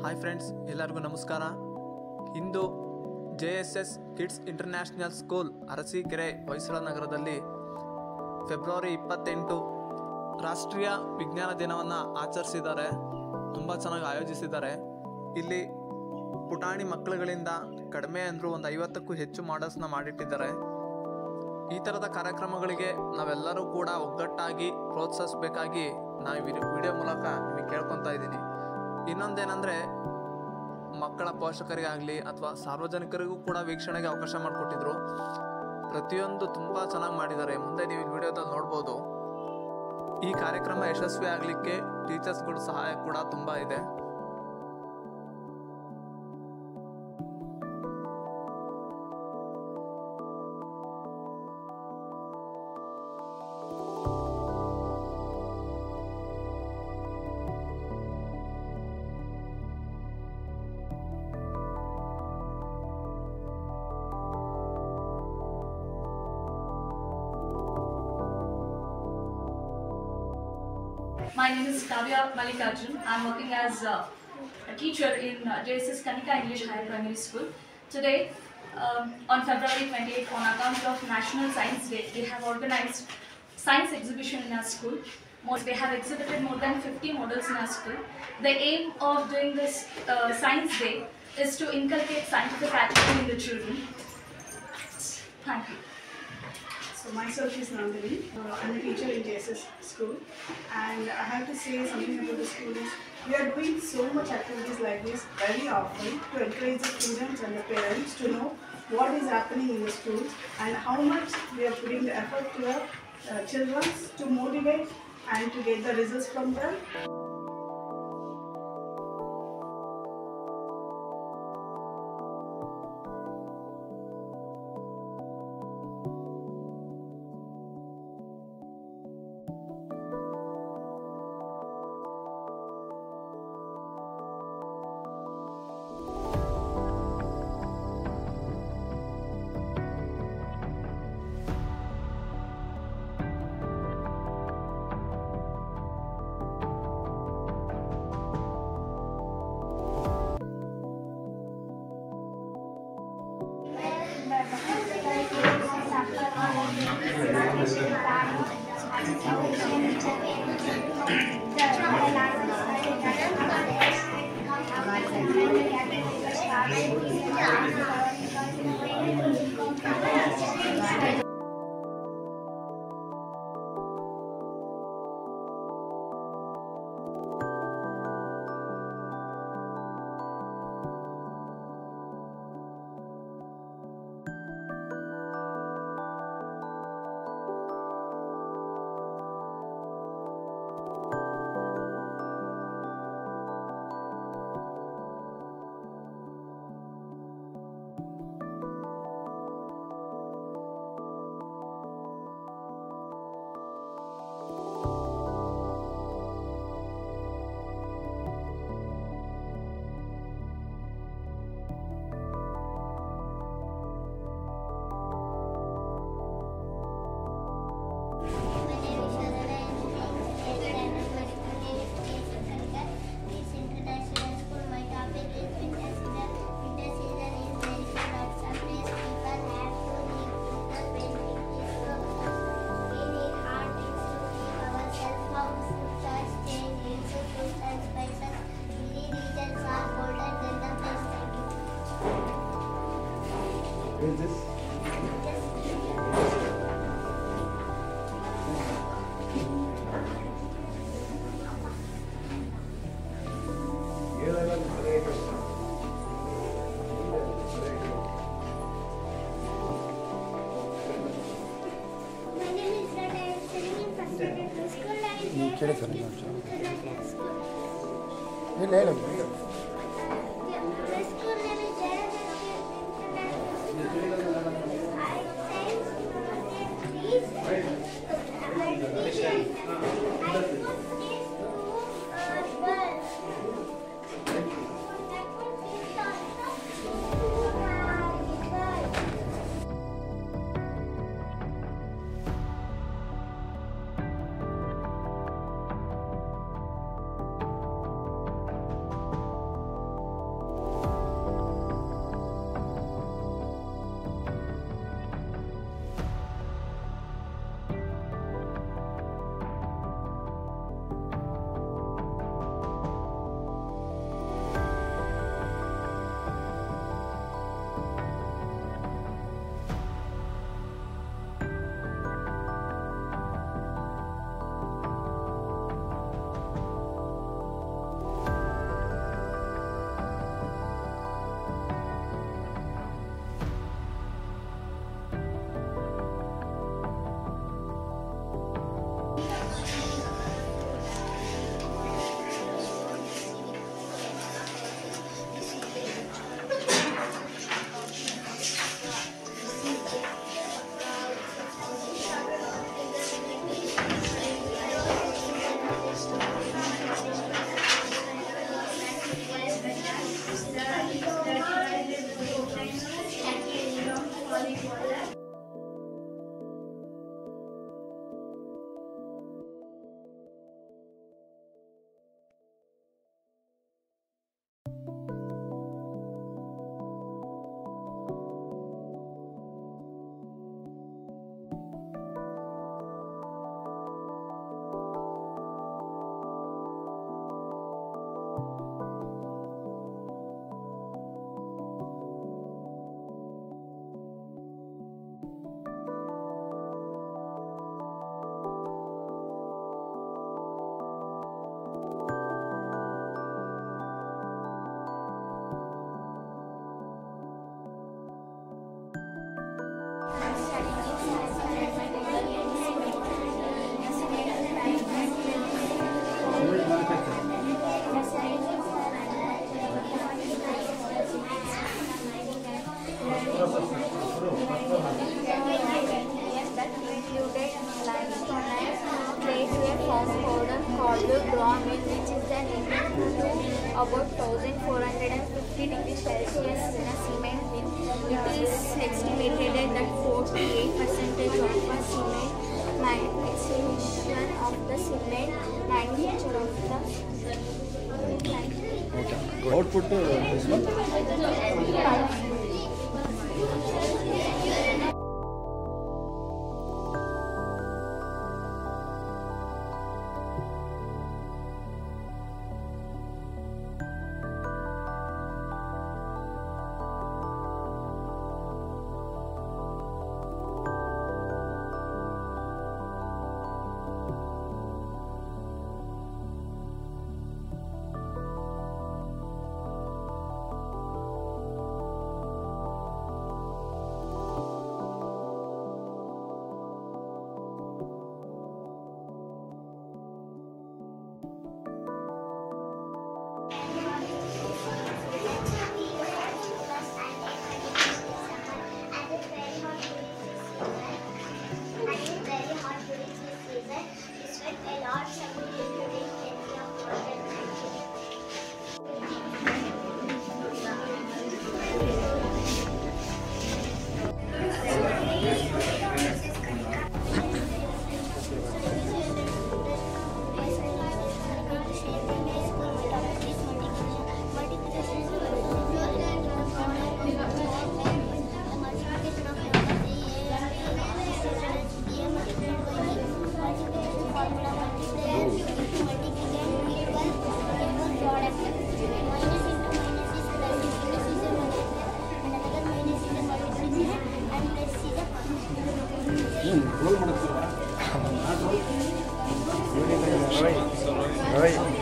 Hi friends, ಎಲ್ಲರಿಗೂ ನಮಸ್ಕಾರ. ಇಂದು JSS kids international school Arasikere Hoysala ನಗರದಲ್ಲಿ ಫೆಬ್ರವರಿ 28 ರಾಷ್ಟ್ರೀಯ ವಿಜ್ಞಾನ ದಿನವನ್ನು ಆಚರಿಸಿದ್ದಾರೆ. ತುಂಬ ಚೆನ್ನಾಗಿ ಆಯೋಜಿಸಿದ್ದಾರೆ. ಇಲ್ಲಿ ಪುಟಾಣಿ ಮಕ್ಕಳುಗಳಿಂದ ಕಡಿಮೆ ಅಂದರೂ ಒಂದು 50ಕ್ಕೂ ಹೆಚ್ಚು ಮಾಡಲ್ಸ್ನ ಮಾಡಿಟ್ಟಿದ್ದಾರೆ. ಈ ಥರದ ಕಾರ್ಯಕ್ರಮಗಳಿಗೆ ನಾವೆಲ್ಲರೂ ಕೂಡ ಒಗ್ಗಟ್ಟಾಗಿ ಪ್ರೋತ್ಸಾಹಿಸಬೇಕಾಗಿ ನಾನು ವಿಡಿಯೋ ಮೂಲಕ ನಿಮಗೆ ಕೇಳ್ಕೊತಾ ಇದ್ದೀನಿ. ಇನ್ನೊಂದೇನೆಂದರೆ, ಮಕ್ಕಳ ಪೋಷಕರಿಗಾಗಲಿ ಅಥವಾ ಸಾರ್ವಜನಿಕರಿಗೂ ಕೂಡ ವೀಕ್ಷಣೆಗೆ ಅವಕಾಶ ಮಾಡಿಕೊಟ್ಟಿದ್ರು. ಪ್ರತಿಯೊಂದು ತುಂಬ ಚೆನ್ನಾಗಿ ಮಾಡಿದ್ದಾರೆ. ಮುಂದೆ ನೀವು ವಿಡಿಯೋದಲ್ಲಿ ನೋಡ್ಬೋದು. ಈ ಕಾರ್ಯಕ್ರಮ ಯಶಸ್ವಿ ಆಗಲಿಕ್ಕೆ ಟೀಚರ್ಸ್ಗಳ ಸಹಾಯ ಕೂಡ ತುಂಬ ಇದೆ. My name is Kavya Malikarjun. I am working as a teacher in JSS Kanika English Higher Primary School. Today, on February 28th, on account of National Science Day, they have organized science exhibition in our school. They have exhibited more than 50 models in our school. The aim of doing this Science Day is to inculcate scientific attitude in the children. Thank you. So myself is Nandini. I'm a teacher in JSS school, and I have to say something about the school is we are doing so much activities like this very often to encourage the students and the parents to know what is happening in the school and how much we are putting the effort to the children to motivate and to get the results from them. Is this? About 1450 degrees Celsius in a cement mill. It is estimated that 48% of the cement extraction of the cement manufacture of the Output this one? Roll